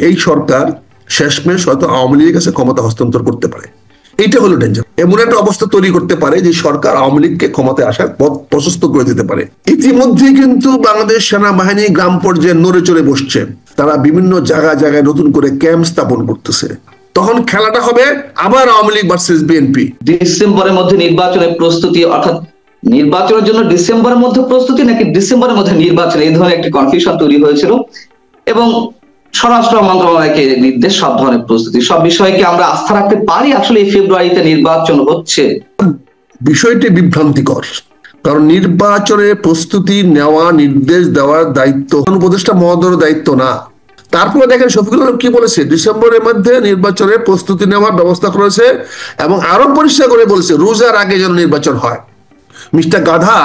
এই সরকার শেষমেশ হয়তো আওয়ামী লীগের কাছে ক্ষমতা হস্তান্তর করতে পারে। এইটা হলো ডেঞ্জার। এমন একটা অবস্থা তৈরি করতে পারে যে সরকার আওয়ামী লীগকে ক্ষমতায় আসার পথ প্রশস্ত করে দিতে পারে। ইতিমধ্যে কিন্তু বাংলাদেশ সেনাবাহিনী গ্রাম পর্যায়ে নড়ে চড়ে বসছে, তারা বিভিন্ন জায়গায় জায়গায় নতুন করে ক্যাম্প স্থাপন করতেছে। তখন খেলাটা হবে আবার আওয়ামী লীগ ভার্সেস বিএনপি। ডিসেম্বরের মধ্যে নির্বাচনের প্রস্তুতি, অর্থাৎ নির্বাচনের জন্য ডিসেম্বরের মধ্যে প্রস্তুতি নাকি ডিসেম্বরের মধ্যে নির্বাচন, এই ধরনের একটি কনফিউশন তৈরি হয়েছিল। এবং স্বরাষ্ট্র মন্ত্রণালয়কে নির্দেশ সব ধরনের প্রস্তুতি, সব বিষয়ে কি আমরা আস্থা রাখতে পারি আসলে এই ফেব্রুয়ারিতে নির্বাচন হচ্ছে? বিষয়টি বিভ্রান্তিকর, কারণ নির্বাচনের প্রস্তুতি নেওয়া, নির্দেশ দেওয়ার দায়িত্ব উপদেষ্টা মহোদয়ের দায়িত্ব না। তারপরে দেখেন শফিকুল আলম কি বলেছে, ডিসেম্বরের মধ্যে নির্বাচনের প্রস্তুতি নেওয়ার ব্যবস্থা করেছে এবং আরো পরিষ্কার করে বলেছে রোজার আগে যেন নির্বাচন হয়। মিস্টার গাধা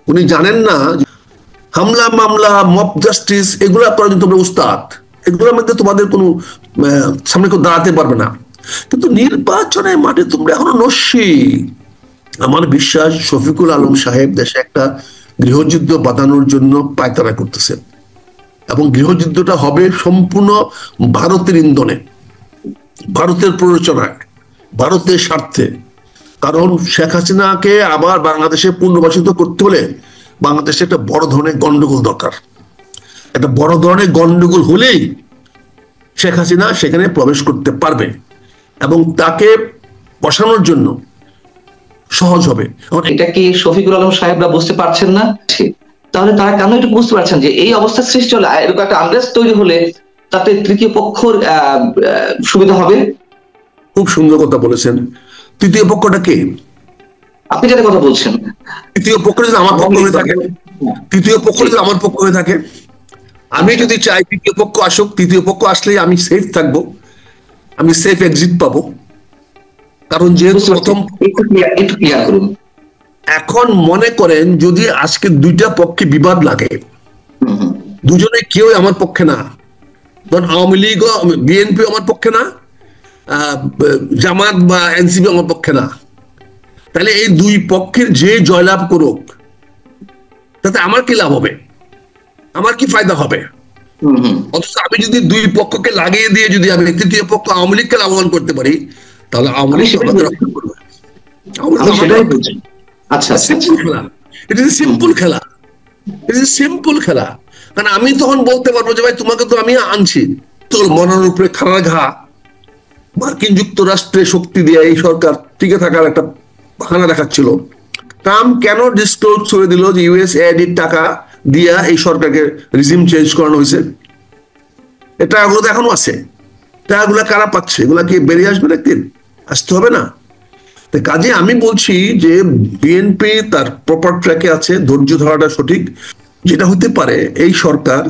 উনি জানেন না হামলা মামলা মব জাস্টিস এগুলা করার তোমরা উস্তাদ, এগুলোর মধ্যে তোমাদের কোনো সামনে কেউ দাঁড়াতে পারবে না। কিন্তু নির্বাচনের মাঠে তোমরা এখনো নস্যি। আমার বিশ্বাস শফিকুল আলম সাহেব দেশে একটা গৃহযুদ্ধ বাঁধানোর জন্য পায়তারা করতেছেন এবং গৃহযুদ্ধটা হবে সম্পূর্ণ ভারতের ইন্ধনে, ভারতের প্ররোচনায়, ভারতের স্বার্থে। কারণ শেখ হাসিনাকে আবার বাংলাদেশে পুনর্বাসিত করতে হলে বাংলাদেশে একটা বড় ধরনের গন্ডগোল দরকার। একটা বড় ধরনের গন্ডগোল হলেই শেখ হাসিনা সেখানে প্রবেশ করতে পারবে এবং তাকে বসানোর জন্য সহজ হবে। এটা কি শফিকুল আলম সাহেবরা বুঝতে পারছেন না? তাহলে তারা কেন এটা বুঝতে পারছেন যে এই অবস্থা সৃষ্টি হলে, এরকম একটা আন্দাজ তৈরি হলে তাতে তৃতীয় পক্ষর সুবিধা হবে? খুব সুন্দর কথা বলেছেন। তৃতীয় পক্ষটা কে? আপনি যেটা কথা বলছেন, তৃতীয় পক্ষ যদি আমার পক্ষ হয়ে থাকে, তৃতীয় পক্ষ যদি আমার পক্ষ হয়ে থাকে, আমি যদি চাই তৃতীয় পক্ষ আসুক, তৃতীয় পক্ষ আসলেই আমি সেফ থাকবো, আমি সেফ এক্সিট পাবো। কারণ যেহেতু প্রথম, এখন মনে করেন যদি আজকে দুইটা পক্ষে বিবাদ লাগে, দুজনে কেউ আমার পক্ষে না, ধরুন আওয়ামী লীগ বিএনপি আমার পক্ষে না, জামাত বা এনসিপি আমার পক্ষে না, তাহলে এই দুই পক্ষের যে জয়লাভ করুক তাতে আমার কি লাভ হবে, আমার কি ফায়দা হবে? অথচ আমি যদি দুই পক্ষকে লাগিয়ে দিয়ে যদি আমি তৃতীয় পক্ষ আওয়ামী লীগকে লাভবান করতে পারি, তাহলে আওয়ামী লীগ আমাদের রক্ষা করবে। সিম্পল খেলা, সিম্পল খেলা। কারণ আমি তখন বলতে পারবো যে ভাই তোমাকে তো আমি আনছি, তোর মনের উপরে খাড়া ঘা, মার্কিন যুক্তরাষ্ট্রের শক্তি দিয়ে এই সরকার টিকে থাকার একটা বাহানা দেখাচ্ছিল। ট্রাম্প কেন ডিসক্লোজ করে দিল যে ইউএসএআইডির টাকা দিয়া এই সরকারকে রিজিম চেঞ্জ করানো হয়েছে? এই টাকাগুলো তো এখনো আছে। টাকাগুলা কারা পাচ্ছে? এগুলা কি বেরিয়ে আসবে একদিন? আসতে হবে না? কাজে আমি বলছি যে বিএনপি তার প্রপার ট্র্যাকে আছে, ধৈর্য ধরাটা সঠিক। যেটা হতে পারে এই সরকার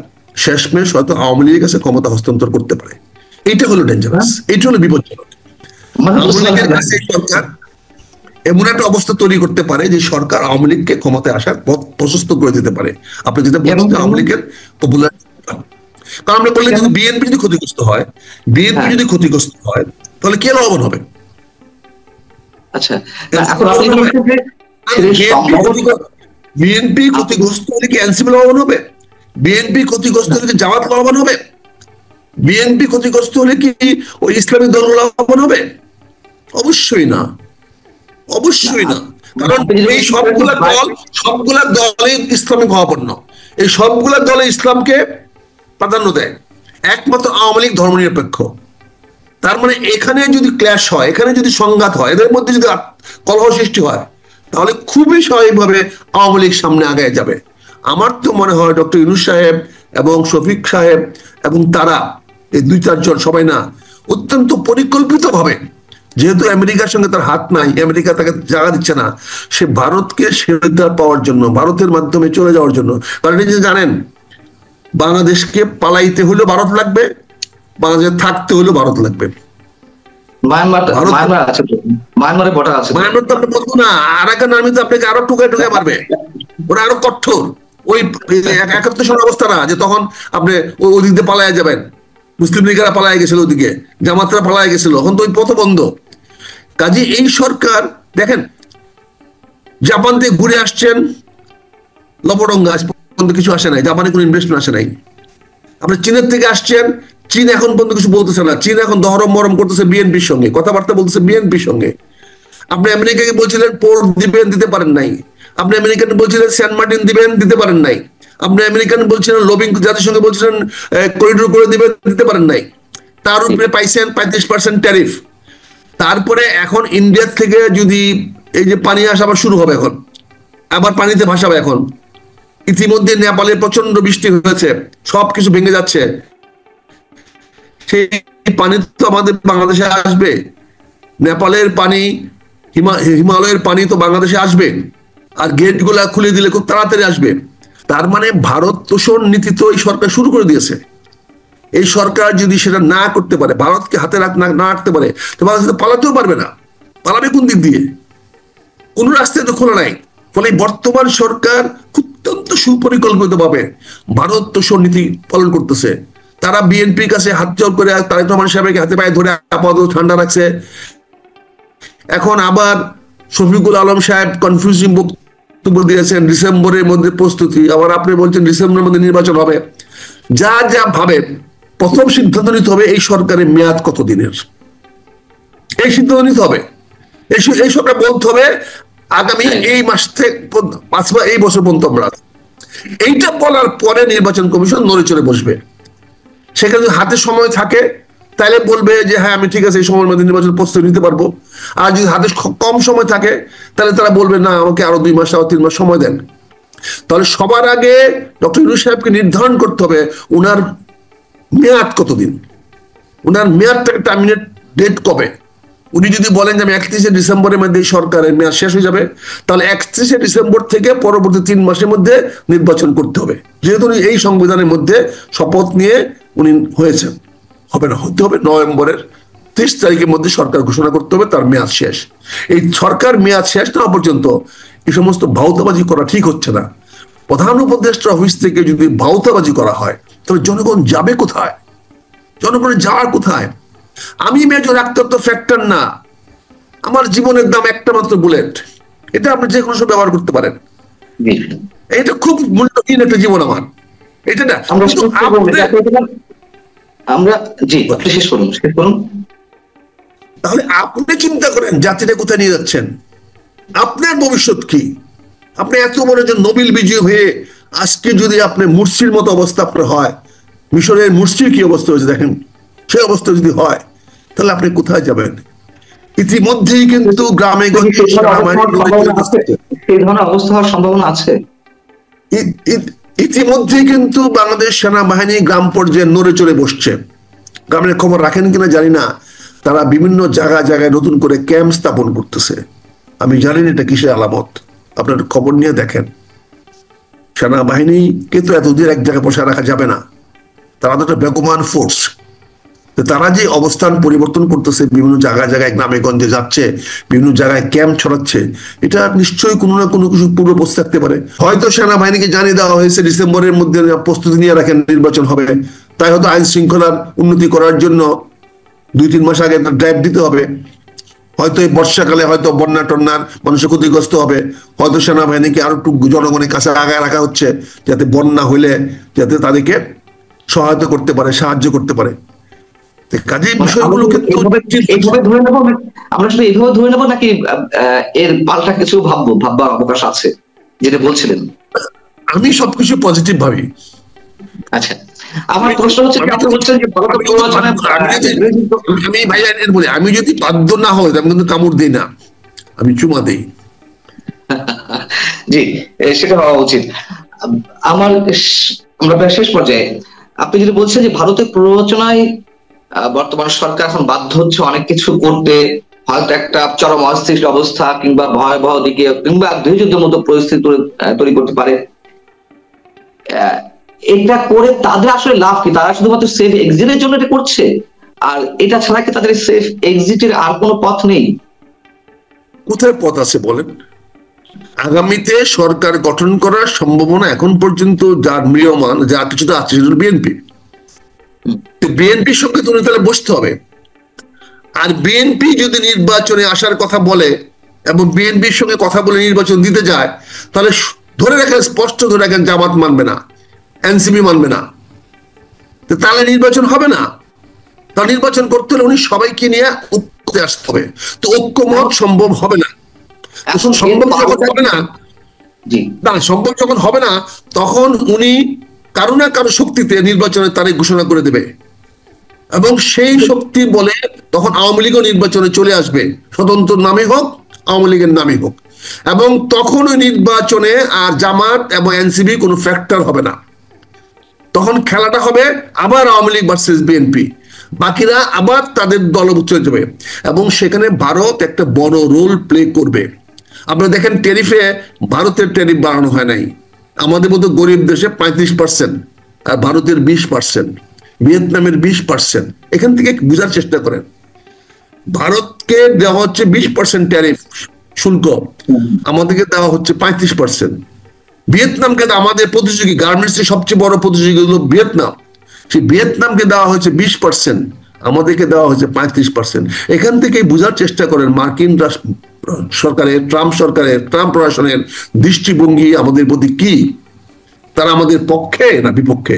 শেষমেশ হয়তো আওয়ামী লীগের কাছে ক্ষমতা হস্তান্তর করতে পারে। এইটা হলো ডেঞ্জারাস, এইটা হলো বিপজ্জনক। আওয়ামী লীগের কাছে সরকার এমন একটা অবস্থা তৈরি করতে পারে যে সরকার আওয়ামী লীগকে ক্ষমতায় আসার পথ প্রশস্ত করে দিতে পারে। আপনি যেটা বলছেন আওয়ামী লীগের পপুলার, কারণ আমরা বললেন যদি বিএনপি যদি ক্ষতিগ্রস্ত হয়, বিএনপি যদি ক্ষতিগ্রস্ত হয় তাহলে কে লাভবান হবে? আচ্ছা, বিএনপি ক্ষতিগ্রস্ত হলে কি এনসিপি লাভবান হবে? বিএনপি ক্ষতিগ্রস্ত হলে কি জামাত লাভবান হবে? বিএনপি ক্ষতিগ্রস্ত হলে কি ওই ইসলামী দল লাভবান হবে? অবশ্যই না, অবশ্যই না। কারণ এই সবগুলা দলে ইসলামী ভাবাপন্ন, এই সবগুলা দলে ইসলামকে প্রাধান্য দেয়, একমাত্র আওয়ামী লীগ ধর্মনিরপেক্ষ। তার মানে এখানে যদি ক্ল্যাশ হয়, এখানে যদি সংঘাত হয়, এদের মধ্যে যদি কলহ সৃষ্টি হয়, তাহলে খুবই স্বাভাবিকভাবে আওয়ামী লীগ সামনে আগায় যাবে। আমার তো মনে হয় ডক্টর ইউনূস সাহেব এবং শফিক সাহেব এবং তারা এই দুই চারজন সবাই না, অত্যন্ত পরিকল্পিত ভাবে, যেহেতু আমেরিকার সঙ্গে তার হাত নাই, আমেরিকা তাকে জায়গা দিচ্ছে না, সে ভারতকে শেয়ার পাওয়ার জন্য, ভারতের মাধ্যমে চলে যাওয়ার জন্য। কারণ এই যে জানেন বাংলাদেশকে পালাইতে হলেও ভারত লাগবে, বাংলাদেশে থাকতে হলেও ভারত লাগবে। মায়ানমারে বর্ডার আছে, মায়ানমার তো আপনি বলবো না, আরাকান আর্মি তো আপনাকে আরো টুকায় টুকায় মারবে, ওরা আরো কঠোর। ওই 71 সালের অবস্থা না যে তখন আপনি ওই দিক দিয়ে পালায় যাবেন, মুসলিম লীগেরা পালায় গেছিল, ওদিকে জামাতরা পালায় গেছিল, এখন তো ওই পথ বন্ধ। কাজে এই সরকার দেখেন জাপান থেকে ঘুরে আসছেন লবডঙ্গা, আজ পর্যন্ত কিছু আসে নাই, জাপানে কোনো ইনভেস্টমেন্ট আসে নাই। আপনি চীনের থেকে আসছেন, চীন এখন পর্যন্ত কিছু বলতেছে না, চীন এখন দহরম মরম করতেছে বিএনপির সঙ্গে, কথাবার্তা বলতেছে বিএনপির সঙ্গে। আপনি আমেরিকাকে বলছিলেন পোর্ট দিবেন, দিতে পারেন নাই। আপনি আমেরিকান বলছিলেন সেন্ট মার্টিন দিবেন, দিতে পারেন নাই। আপনি আমেরিকান বলছিলেন লবিং জাতিসংঘ বলছিলেন করিডোর করে দিবেন, দিতে পারেন নাই। তার উপরে পাইছেন 35% ট্যারিফ। তারপরে এখন ইন্ডিয়া থেকে যদি এই যে পানি আসা আবার শুরু হবে, এখন আবার পানিতে ভাসাবে। এখন ইতিমধ্যে নেপালে প্রচন্ড বৃষ্টি হয়েছে, সবকিছু ভেঙে যাচ্ছে। সেই পানি তো আমাদের বাংলাদেশে আসবে, নেপালের পানি, হিমালয়ের পানি তো বাংলাদেশে আসবে, আর গেট গুলা খুলে দিলে খুব তাড়াতাড়ি আসবে। তার মানে ভারত তোষণ নীতি তো এই সরকার শুরু করে দিয়েছে। এই সরকার যদি সেটা না করতে পারে, ভারতকে হাতে না রাখতে পারে, তো বাংলাদেশ পালাতেও পারবে না। পালাবে কোন দিক দিয়ে? কোন রাস্তায় তো খোলা নাই। ফলে বর্তমান সরকার অত্যন্ত সুপরিকল্পিত ভাবে ভারত তোষণ নীতি পালন করতেছে। তারা বিএনপির কাছে হাত জোর করে তারেক রহমান সাহেবকে হাতে পায়ে ধরে আপাতত ঠান্ডা রাখছে। এখন আবার শফিকুল আলম সাহেব কনফিউজিং বক্তব্য দিয়েছেন, ডিসেম্বরের মধ্যে প্রস্তুতি। আবার আপনি বলছেন ডিসেম্বরের মধ্যে নির্বাচন হবে। যা যা ভাবে, প্রথম সিদ্ধান্ত নিতে হবে এই সরকারের মেয়াদ কত দিনের, এই সিদ্ধান্ত নিতে হবে। এই সরকার বলতে হবে আগামী এই মাস থেকে এই বছর পর্যন্ত আমরা, এইটা বলার পরে নির্বাচন কমিশন নড়ে চড়ে বসবে। সেখানে যদি হাতে সময় থাকে তাহলে বলবে যে হ্যাঁ আমি ঠিক আছে এই সময়ের মধ্যে নির্বাচন প্রস্তুতি নিতে পারবো। আর যদি হাতে কম সময় থাকে তাহলে তারা বলবে না আমাকে আরো 2 মাস আরো 3 মাস সময় দেন। তাহলে সবার আগে ডক্টর ইউনূস সাহেবকে নির্ধারণ করতে হবে উনার মেয়াদ কতদিন, উনার মেয়াদটা টার্মিনেট ডেট কবে। উনি যদি বলেন যে আমি 31শে ডিসেম্বরের মধ্যে সরকারের মেয়াদ শেষ হয়ে যাবে, তাহলে 31শে ডিসেম্বর থেকে পরবর্তী 3 মাসের মধ্যে নির্বাচন করতে হবে। যেহেতু উনি এই সংবিধানের মধ্যে শপথ নিয়ে উনি হয়েছেন, হবে না, হতে হবে নভেম্বরের 30 তারিখের মধ্যে সরকার ঘোষণা করতে হবে তার মেয়াদ শেষ। এই সরকার মেয়াদ শেষ না পর্যন্ত এই সমস্ত ভাউতাবাজি করা ঠিক হচ্ছে না। প্রধান উপদেষ্টা অফিস থেকে যদি ভাউতাবাজি করা হয় তাহলে জনগণ যাবে কোথায়? জনগণের যাওয়ার কোথায়? আমি মেজর একটা তো ফ্যাক্টর না, আমার জীবনের দাম একটা মাত্র বুলেট, এটা আপনি যে কোনো সময় ব্যবহার করতে পারেন। এটা খুব মূল্যহীন একটা জীবন আমার, এটা না। আমরা জি শেষ করুন, শেষ করুন। তাহলে আপনি চিন্তা করেন জাতিটা কোথায় নিয়ে যাচ্ছেন, আপনার ভবিষ্যৎ কি? আপনি এত বড় যে নোবেল বিজয়ী হয়ে আজকে যদি আপনি মুরসির মতো অবস্থা আপনার হয়, মিশরের মুরসির কি অবস্থা হয়েছে দেখেন, সেই অবস্থা যদি হয় তাহলে আপনি কোথায় যাবেন? ইতিমধ্যেই কিন্তু গ্রামে গঞ্জে সেই ধরনের অবস্থা হওয়ার সম্ভাবনা আছে। ইতিমধ্যেই কিন্তু বাংলাদেশ সেনাবাহিনী গ্রাম পর্যায়ে নড়ে চড়ে বসছে। গ্রামের খবর রাখেন কিনা জানি না, তারা বিভিন্ন জায়গায় জায়গায় নতুন করে ক্যাম্প স্থাপন করতেছে। আমি জানি না এটা কিসের আলামত, আপনার খবর নিয়ে দেখেন। সেনাবাহিনীকে তো এতদিন এক জায়গায় বসে রাখা যাবে না, তারা তো একটা বেগমান ফোর্স। তারা যে অবস্থান পরিবর্তন করতেছে, বিভিন্ন জায়গায় জায়গায় গ্রামে গঞ্জে যাচ্ছে, বিভিন্ন জায়গায় ক্যাম্প ছড়াচ্ছে, এটা নিশ্চয়ই কোনো না কোনো কিছু পূর্ব প্রস্তুতি থাকতে পারে। হয়তো সেনাবাহিনীকে জানিয়ে দেওয়া হয়েছে ডিসেম্বরের মধ্যে প্রস্তুতি নিয়ে রাখেন, নির্বাচন হবে। তাই হয়তো আইন শৃঙ্খলার উন্নতি করার জন্য 2-3 মাস আগে ড্রাইভ দিতে হবে। হয়তো এই বর্ষাকালে হয়তো বন্যা টন্যার মানুষের ক্ষতিগ্রস্ত হবে, হয়তো সেনাবাহিনীকে আরো একটু জনগণের কাছে আগায় রাখা হচ্ছে যাতে বন্যা হইলে যাতে তাদেরকে সহায়তা করতে পারে, সাহায্য করতে পারে। কাজেই বিষয়গুলোকে আমরা শুধু এইভাবে ধরে নেবো নাকি এর পাল্টা কিছু ভাববার অবকাশ আছে যেটা বলছিলেন? আমি সবকিছু পজিটিভ ভাবি। আচ্ছা, আমার প্রশ্ন হচ্ছে আমি ভাইয়া বলি, আমি যদি বাধ্য না হই আমি কিন্তু কামড় দিই না, আমি চুমা দিই। জি, সেটা হওয়া উচিত। আমরা প্রায় শেষ পর্যায়ে। আপনি যদি বলছেন যে ভারতের প্ররোচনায় বর্তমান সরকার এখন বাধ্য হচ্ছে অনেক কিছু করতে, হয়তো একটা চরম অস্থিতিশীল অবস্থা কিংবা ভয়াবহ দিকে কিংবা গৃহযুদ্ধের মতো পরিস্থিতি তৈরি করতে পারে, এটা করে তাদের আসলে লাভ কি? তারা শুধুমাত্র সেফ এক্সিটের জন্য এটা করছে, আর এটা ছাড়া কি তাদের সেফ এক্সিটের আর কোনো পথ নেই? কোথায় পথ আছে বলেন? আগামীতে সরকার গঠন করার সম্ভাবনা এখন পর্যন্ত যার ম্রিয়মান, যা কিছুটা আছে সেটা বিএনপি। বিএনপির সঙ্গে তুমি তাহলে বসতে হবে। আর বিএনপি যদি নির্বাচনে আসার কথা বলে এবং বিএনপির সঙ্গে কথা বলে নির্বাচন দিতে যায়, তাহলে ধরে রাখেন, স্পষ্ট ধরে রাখেন, জামাত মানবে না, এনসিপি মানবে না। তাহলে নির্বাচন হবে না। তা নির্বাচন করতে হলে উনি সবাইকে নিয়ে ঐক্যতে আসতে হবে, তো ঐক্যমত সম্ভব হবে না। এখন সম্ভব যখন হবে না, সম্ভব যখন হবে না, তখন উনি কারো না কারো শক্তিতে নির্বাচনের তারিখ ঘোষণা করে দেবে, এবং সেই শক্তি বলে তখন আওয়ামী লীগও নির্বাচনে চলে আসবে, স্বতন্ত্র নামে হোক আওয়ামী লীগের নামে হোক, এবং তখন ওই নির্বাচনে আর জামাত এবং এনসিপি কোনো ফ্যাক্টর হবে না। তখন খেলাটা হবে আবার আওয়ামী লীগ ভার্সেস বিএনপি, বাকিরা আবার তাদের দলভুক্ত হয়ে যাবে, এবং সেখানে ভারত একটা বড় রোল প্লে করবে। আপনারা দেখেন ট্যারিফে ভারতের ট্যারিফ বাড়ানো হয় নাই, আমাদের মতো গরিব দেশে 35%, আর ভারতের 20%, ভিয়েতনামের 20%। এখান থেকে বোঝার চেষ্টা করেন, ভারতকে দেওয়া হচ্ছে 20% ট্যারিফ শুল্ক, আমাদেরকে দেওয়া হচ্ছে 35%। ভিয়েতনামকে, আমাদের প্রতিযোগী গার্মেন্টস এর সবচেয়ে বড় প্রতিযোগী হলো ভিয়েতনাম, সেই ভিয়েতনামকে দেওয়া হয়েছে 20%, আমাদেরকে দেওয়া হয়েছে 35%। এখান থেকে বোঝার চেষ্টা করেন মার্কিন সরকারের, ট্রাম্প প্রশাসনের দৃষ্টিভঙ্গি আমাদের প্রতি কি, তারা আমাদের পক্ষে না বিপক্ষে।